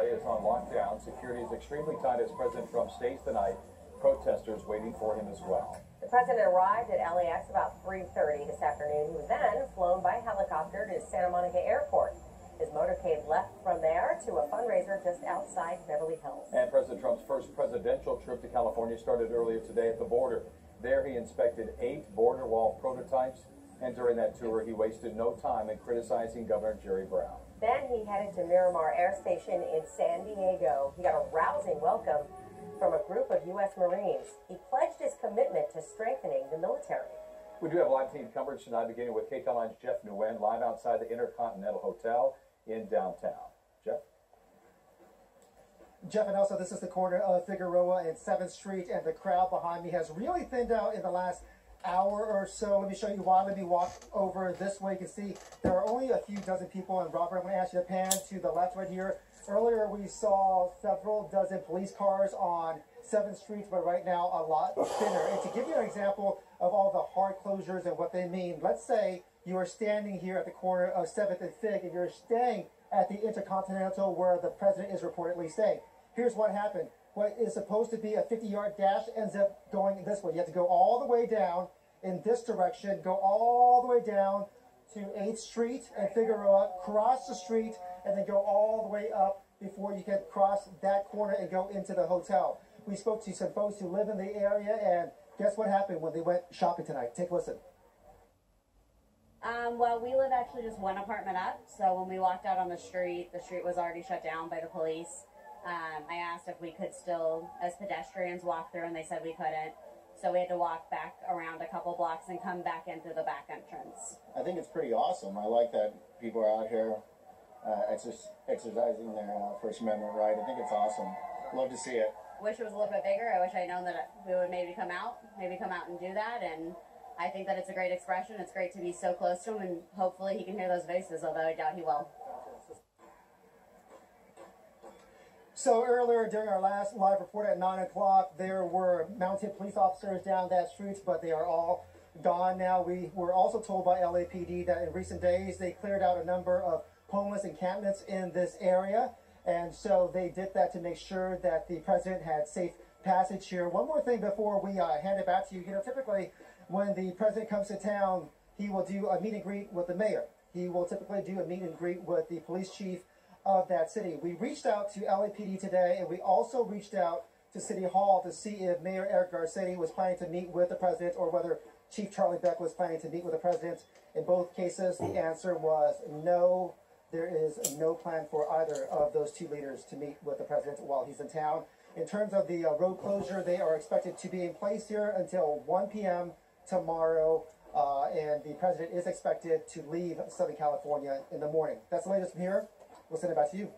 LA is on lockdown. Security is extremely tight as President Trump stays tonight. Protesters waiting for him as well. The president arrived at LAX about 3:30 this afternoon. He was then flown by helicopter to Santa Monica Airport. His motorcade left from there to a fundraiser just outside Beverly Hills. And President Trump's first presidential trip to California started earlier today at the border. There he inspected 8 border wall prototypes, and during that tour he wasted no time in criticizing Governor Jerry Brown. Then he headed to Miramar Air Station in San Diego. He got a rousing welcome from a group of U.S. Marines. He pledged his commitment to strengthening the military. We do have live team coverage tonight, beginning with KCAL9's Jeff Nguyen, live outside the Intercontinental Hotel in downtown. Jeff, and also this is the corner of Figueroa and 7th Street, and the crowd behind me has really thinned out in the last hour or so. Let me show you why. Let me walk over this way. You can see there are only a few dozen people, and Robert, I'm going to ask you to pan to the left right here. Earlier we saw several dozen police cars on 7th Street, but right now a lot thinner. And to give you an example of all the hard closures and what they mean, let's say you are standing here at the corner of 7th and Fig, and you're staying at the Intercontinental where the president is reportedly staying. Here's what happened. What is supposed to be a 50-yard dash ends up going this way. You have to go all the way down in this direction, go all the way down to 8th Street and Figueroa, cross the street, and then go all the way up before you can cross that corner and go into the hotel. We spoke to some folks who live in the area, and guess what happened when they went shopping tonight? Take a listen. Well, we live actually just one apartment up, so when we walked out on the street was already shut down by the police. I asked if we could still, as pedestrians, walk through, and they said we couldn't. So we had to walk back around a couple blocks and come back in through the back entrance. I think it's pretty awesome. I like that people are out here exercising their First Amendment right. I think it's awesome. Love to see it. Wish it was a little bit bigger. I wish I'd known that we would maybe come out and do that. And I think that it's a great expression. It's great to be so close to him, and hopefully he can hear those voices, although I doubt he will. So earlier during our last live report at 9 o'clock, there were mounted police officers down that street, but they are all gone now. We were also told by LAPD that in recent days they cleared out a number of homeless encampments in this area, and so they did that to make sure that the president had safe passage here. One more thing before we hand it back to you. You know, typically when the president comes to town, he will do a meet and greet with the mayor. He will typically do a meet and greet with the police chief of that city. We reached out to LAPD today, and we also reached out to City Hall to see if Mayor Eric Garcetti was planning to meet with the president, or whether Chief Charlie Beck was planning to meet with the president. In both cases, the answer was no. There is no plan for either of those two leaders to meet with the president while he's in town. In terms of the road closure, they are expected to be in place here until 1 p.m. tomorrow, and the president is expected to leave Southern California in the morning. That's the latest from here. We'll send it back to you.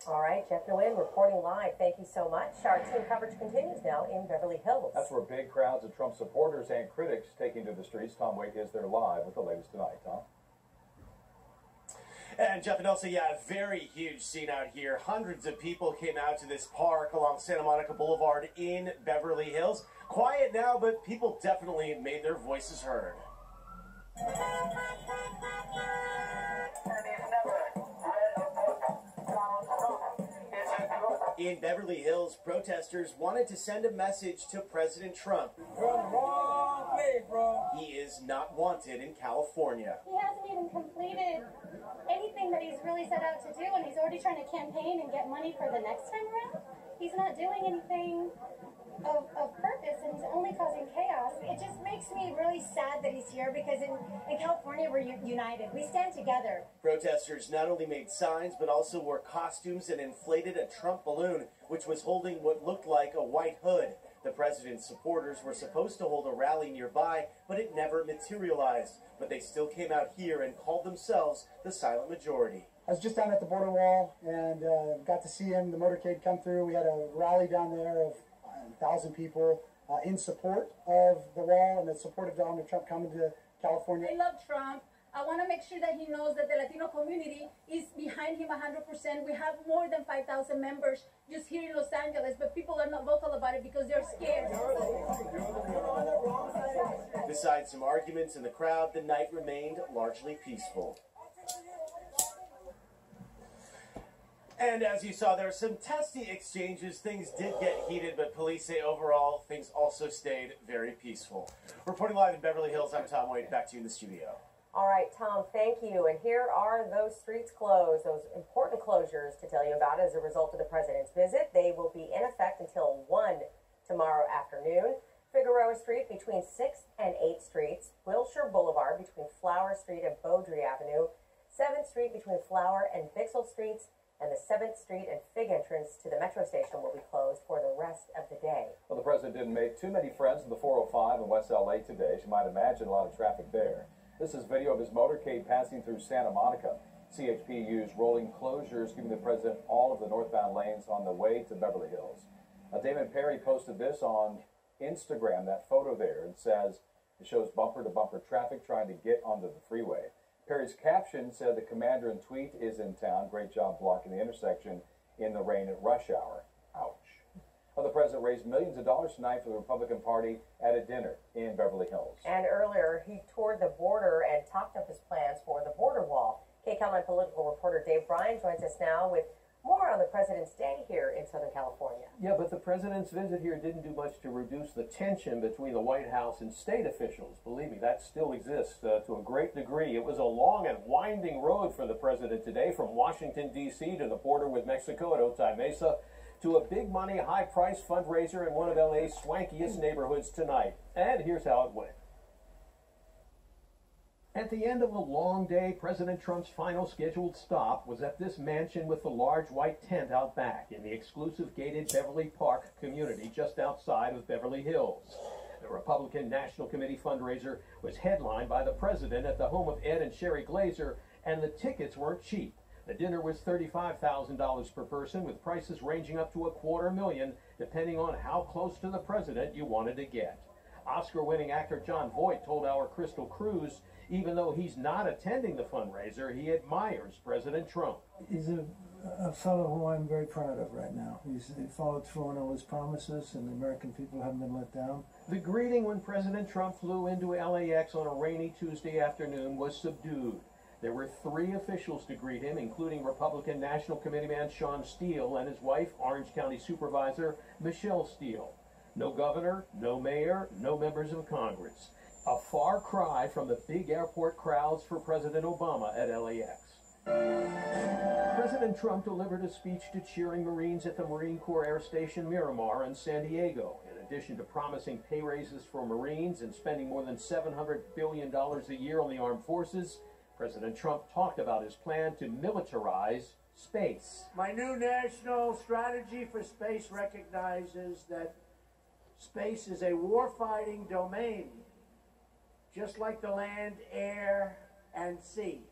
All right, Jeff Nguyen reporting live. Thank you so much. Our team coverage continues now in Beverly Hills. That's where big crowds of Trump supporters and critics taking to the streets. Tom Waite is there live with the latest tonight. Tom? And Jeff, and also, yeah, a very huge scene out here. Hundreds of people came out to this park along Santa Monica Boulevard in Beverly Hills. Quiet now, but people definitely made their voices heard. In Beverly Hills, protesters wanted to send a message to President Trump. You're on the wrong place, bro. He is not wanted in California. He hasn't even completed anything that he's really set out to do, and he's already trying to campaign and get money for the next time around. He's not doing anything of purpose, and he's only causing chaos. It just makes me really sad that he's here, because in California we're united. We stand together. Protesters not only made signs, but also wore costumes and inflated a Trump balloon, which was holding what looked like a white hood. The president's supporters were supposed to hold a rally nearby, but it never materialized. But they still came out here and called themselves the silent majority. I was just down at the border wall and got to see him, the motorcade come through. We had a rally down there of 1,000 people in support of the wall and in support of Donald Trump coming to California. I love Trump. I want to make sure that he knows that the Latino community is behind him 100%. We have more than 5,000 members just here in Los Angeles, but people are not vocal about it because they're scared. Besides some arguments in the crowd, the night remained largely peaceful. And as you saw, there were some testy exchanges. Things did get heated, but police say overall things also stayed very peaceful. Reporting live in Beverly Hills, I'm Tom Wade. Back to you in the studio. All right, Tom, thank you. And here are those streets closed, those important closures to tell you about as a result of the president's visit. They will be in effect until 1 tomorrow afternoon. Figueroa Street between 6th and 8th Streets, Wilshire Boulevard between Flower Street and Beaudry Avenue, 7th Street between Flower and Bixel Streets, and the 7th Street and Fig entrance to the metro station will be closed for the rest of the day. Well, the president didn't make too many friends in the 405 in West LA today. As you might imagine, a lot of traffic there. This is video of his motorcade passing through Santa Monica. CHP used rolling closures, giving the president all of the northbound lanes on the way to Beverly Hills. Damon Perry posted this on Instagram, that photo there, and says it shows bumper-to-bumper traffic trying to get onto the freeway. Perry's caption said the commander in tweet is in town. Great job blocking the intersection in the rain at rush hour. Ouch. Well, the president raised millions of dollars tonight for the Republican Party at a dinner in Beverly Hills. And earlier, he toured the border and talked up his plans for the border wall. KCAL 9 political reporter Dave Bryan joins us now with more on the president's day here in Southern California. Yeah, but the president's visit here didn't do much to reduce the tension between the White House and state officials. Believe me, that still exists to a great degree. It was a long and winding road for the president today, from Washington, D.C. to the border with Mexico at Otay Mesa, to a big money, high price fundraiser in one of LA's swankiest neighborhoods tonight. And here's how it went. At the end of a long day, President Trump's final scheduled stop was at this mansion with the large white tent out back in the exclusive gated Beverly Park community just outside of Beverly Hills. The Republican National Committee fundraiser was headlined by the president at the home of Ed and Sherry Glazer, and the tickets weren't cheap. The dinner was $35,000 per person, with prices ranging up to $250,000, depending on how close to the president you wanted to get. Oscar-winning actor John Voight told our Crystal Cruz, even though he's not attending the fundraiser, he admires President Trump. He's a fellow who I'm very proud of right now. He followed through on all his promises, and the American people haven't been let down. The greeting when President Trump flew into LAX on a rainy Tuesday afternoon was subdued. There were 3 officials to greet him, including Republican National Committeeman Sean Steele and his wife, Orange County Supervisor Michelle Steele. No governor, no mayor, no members of Congress. A far cry from the big airport crowds for President Obama at LAX. President Trump delivered a speech to cheering Marines at the Marine Corps Air Station Miramar in San Diego. In addition to promising pay raises for Marines and spending more than $700 billion a year on the armed forces, President Trump talked about his plan to militarize space. My new national strategy for space recognizes that space is a war-fighting domain, just like the land, air, and sea.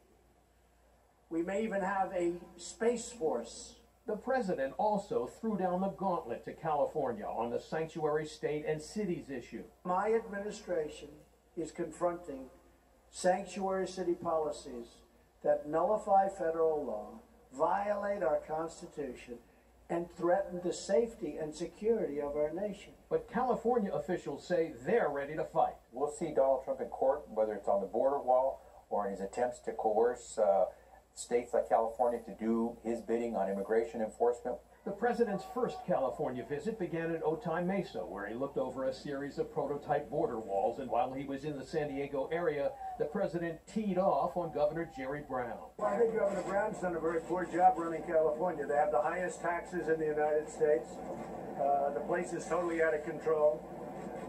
We may even have a space force. The president also threw down the gauntlet to California on the sanctuary state and cities issue. My administration is confronting sanctuary city policies that nullify federal law, violate our Constitution, and threaten the safety and security of our nation. But California officials say they're ready to fight. We'll see Donald Trump in court, whether it's on the border wall or in his attempts to coerce states like California to do his bidding on immigration enforcement. The president's first California visit began at Otay Mesa, where he looked over a series of prototype border walls, and while he was in the San Diego area, the president teed off on Governor Jerry Brown. Well, I think Governor Brown's done a very poor job running California. They have the highest taxes in the United States. The place is totally out of control.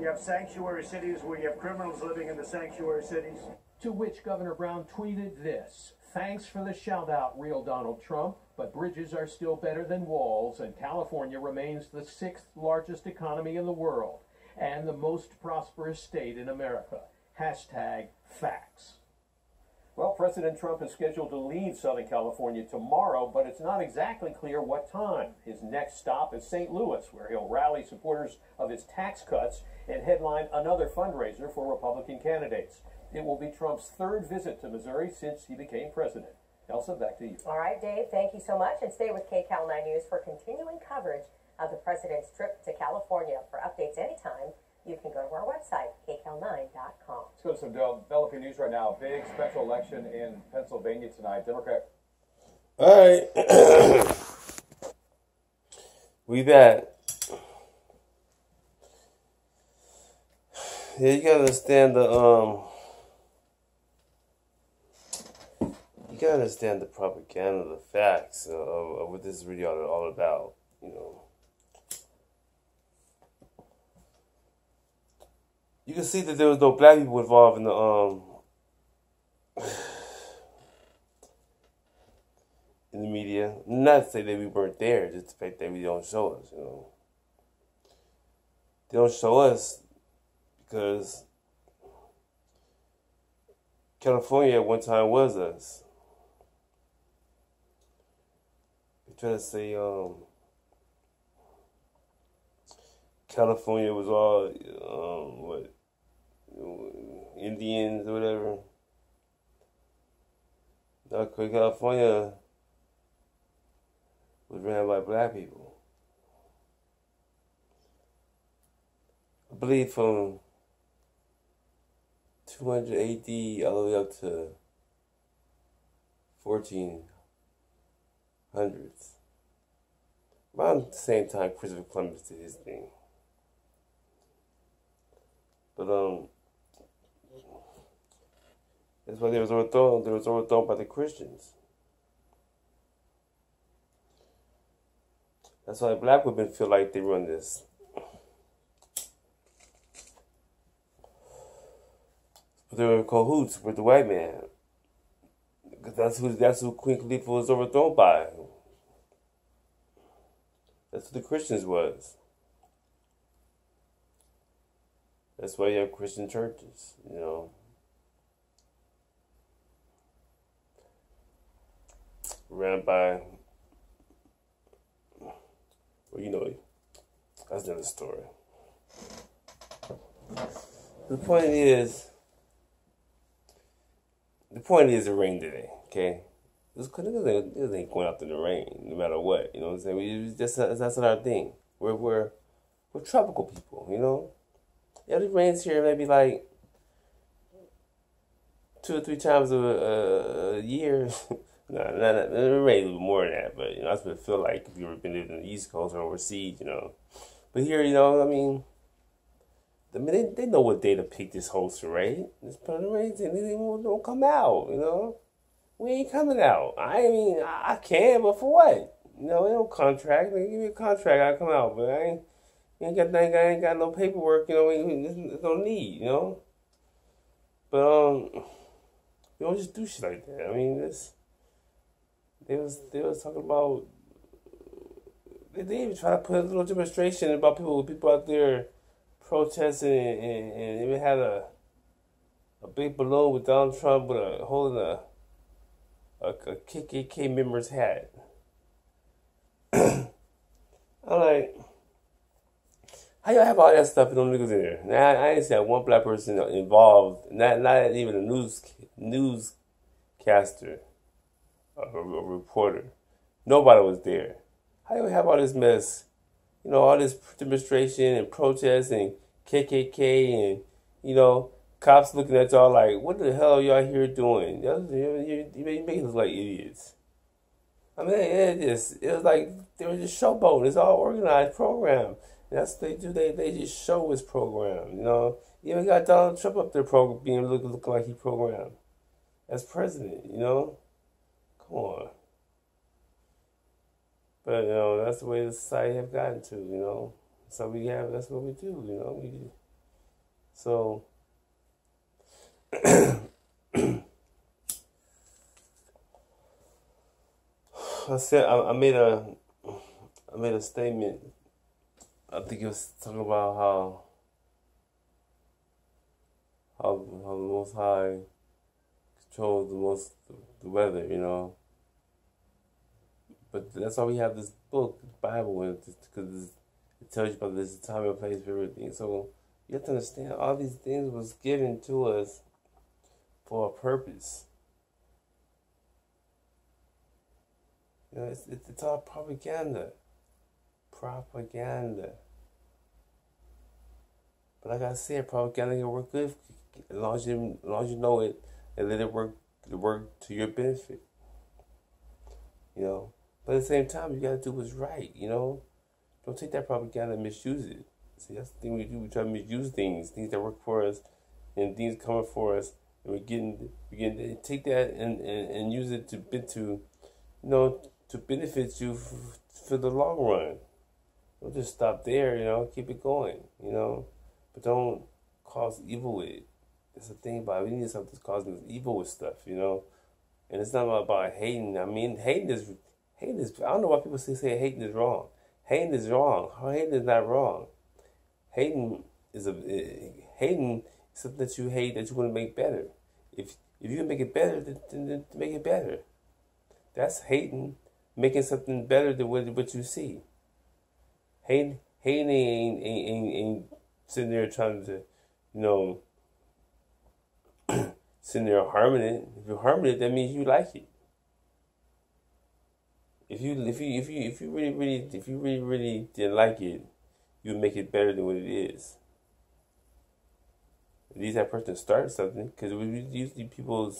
You have sanctuary cities where you have criminals living in the sanctuary cities. To which Governor Brown tweeted this: "Thanks for the shout-out, real Donald Trump, but bridges are still better than walls, and California remains the 6th largest economy in the world and the most prosperous state in America. Hashtag facts." Well, President Trump is scheduled to leave Southern California tomorrow, but it's not exactly clear what time. His next stop is St. Louis, where he'll rally supporters of his tax cuts and headline another fundraiser for Republican candidates. It will be Trump's 3rd visit to Missouri since he became president. Elsa, back to you. All right, Dave, thank you so much. And stay with KCAL 9 News for continuing coverage of the president's trip to California. For updates anytime, you can go to our website, kcal9.com. Let's go to some developing news right now. Big special election in Pennsylvania tonight. Democrat. All right. We back. Yeah, you gotta understand the propaganda, the facts of what this is really all about. You know, you can see that there was no black people involved in the media. Not to say that we weren't there, just the fact that we don't show us. You know, they don't show us because California at one time was us. They try to say California was all Indians or whatever. No, California was ran by black people. I believe from 200 AD all the way up to 1400s. Around the same time Christopher Columbus did his thing. But that's why they was overthrown by the Christians. That's why black women feel like they run this. But they were in cahoots with the white man. Because that's who Queen Khalifa was overthrown by. That's who the Christians was. That's why you have Christian churches, you know. Ran by, well, you know, that's another story. The point is it rained today, okay? It ain't going out in the rain, no matter what, you know what I'm saying? That's not our thing. We're tropical people, you know? Yeah, it rains here maybe like 2 or 3 times a year. No, it rains a little more than that, but, you know, that's what it feel like if you've ever been living in the East Coast or overseas, you know. But here, you know, I mean, they know what day to pick this host for, right? This part of the rain, they don't come out, you know. We ain't coming out. I can, but for what? You know, no contract. They give me a contract, I come out, but I ain't got no paperwork, you know. There's no need, you know. But you don't just do shit like that. I mean, they was talking about. They even try to put a little demonstration about people out there protesting, and even had a big balloon with Donald Trump holding a KKK member's hat. I'm like, how y'all have all that stuff and them niggas in there? Now I ain't seen one black person involved, not even a newscaster, a reporter. Nobody was there. How y'all have all this mess? You know, all this demonstration and protest and KKK and, you know, cops looking at y'all like, what the hell are y'all here doing? You make us look like idiots. I mean, it was like they were just showboating. It's all organized program. And that's what they do. They just show his program, you know. You even got Donald Trump up there being looking like he programmed as president, you know. Come on. But, you know, that's the way the society have gotten to, you know. So that's what we do, you know. So, I made a statement. I think it was talking about how the Most High controls the weather, you know. But that's why we have this book, the Bible, because it tells you about this time and place for everything. So you have to understand all these things was given to us for a purpose. You know, it's all propaganda. Propaganda. But like I said, propaganda can work good as long as you know it and let it work to your benefit. You know. But at the same time, you gotta do what's right, you know. Don't take that propaganda and misuse it. See, that's the thing we do. We try to misuse things that work for us, and things coming for us, and we to take that and use it to benefit you for the long run. Don't just stop there, keep it going, but don't cause evil with it. That's the thing about it. We need something that's causing evil with stuff, and it's not about hating. I mean, hating is. I don't know why people say hating is wrong. Hating is wrong. Hating is not wrong. Hating is something that you hate that you want to make better. If you can make it better, then make it better. That's hating, making something better than what you see. Hating ain't sitting there trying to, sitting there harming it. If you're harming it, that means you like it. If you really didn't like it, you would make it better than what it is. At least that person started something, because usually people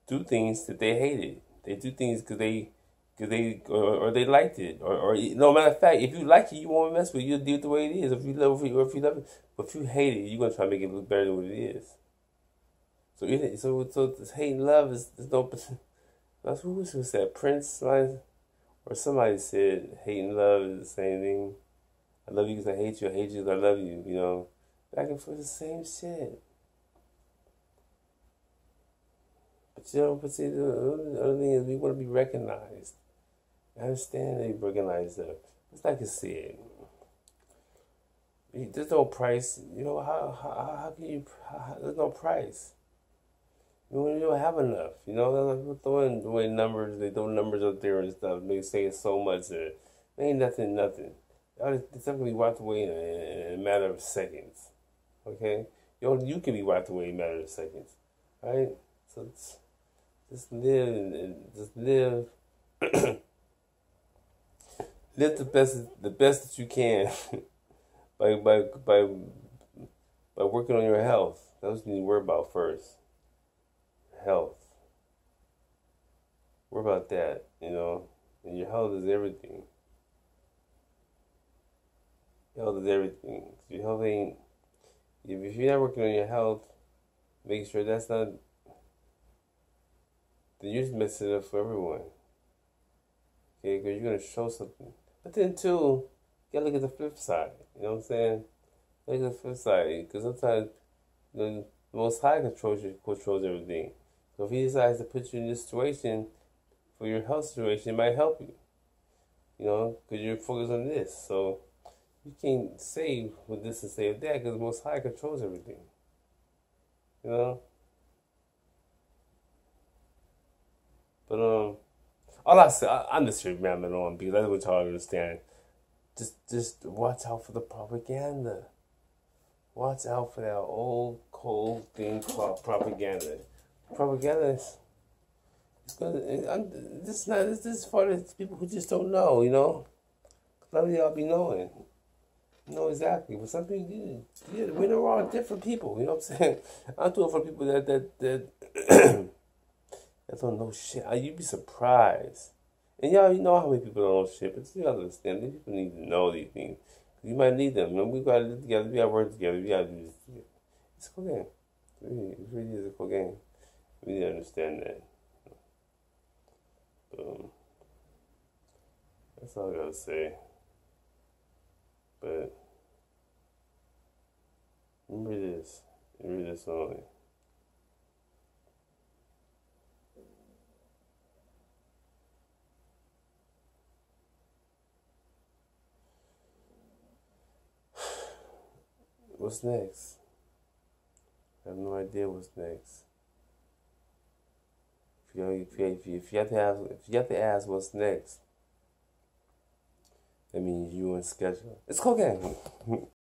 do things that they hated. They do things because they liked it, or no matter of fact, if you like it, you won't mess with it. You'll do it the way it is. If you love it, but if you hate it, you're gonna try to make it look better than what it is. So this hate and love is no. That's who said Prince, or somebody said hate and love is the same thing. I love you because I hate you because I love you. Back and forth, the same shit. But see, the other thing is we want to be recognized. I understand that you recognize that. It's like I said, there's no price. How can you? There's no price. When you don't have enough, they're throwing away numbers. They throw numbers up there and stuff. They say it's so much that ain't nothing. It's not gonna be wiped away in a matter of seconds. Okay, you can be wiped away in a matter of seconds, right? So just live and just live. Live the best that you can by working on your health. That's what you need to worry about first. Health. Worry about that, and your health is everything. Health is everything. Your health ain't. If you're not working on your health, make sure that's not. Then you're just messing it up for everyone. Okay, because you're gonna show something. But then too, you gotta look at the flip side. You know what I'm saying? Look at the flip side, because sometimes the Most High controls everything. So if He decides to put you in this situation for your health situation, it might help you. Because you're focused on this. So you can't say with this and say with that, because the Most High controls everything. But all I say, I'm just here rambling on because that's what y'all understand. Just watch out for the propaganda. Watch out for that old cold thing called propaganda. Propaganda is this is for the people who just don't know. A lot of y'all be knowing. Know exactly, but some people, we're all different people. You know what I'm saying? I'm doing for people that that don't know shit. You'd be surprised. And y'all, you know how many people don't know shit, but you gotta understand, these people need to know these things. You might need them. We gotta live together. We gotta work together. We gotta do this together. It's a cool game. It really is a cool game. We need to understand that. That's all I gotta say. But remember this. Remember this only. What's next? I have no idea what's next. If you have to ask what's next, that means you on schedule. It's cool game.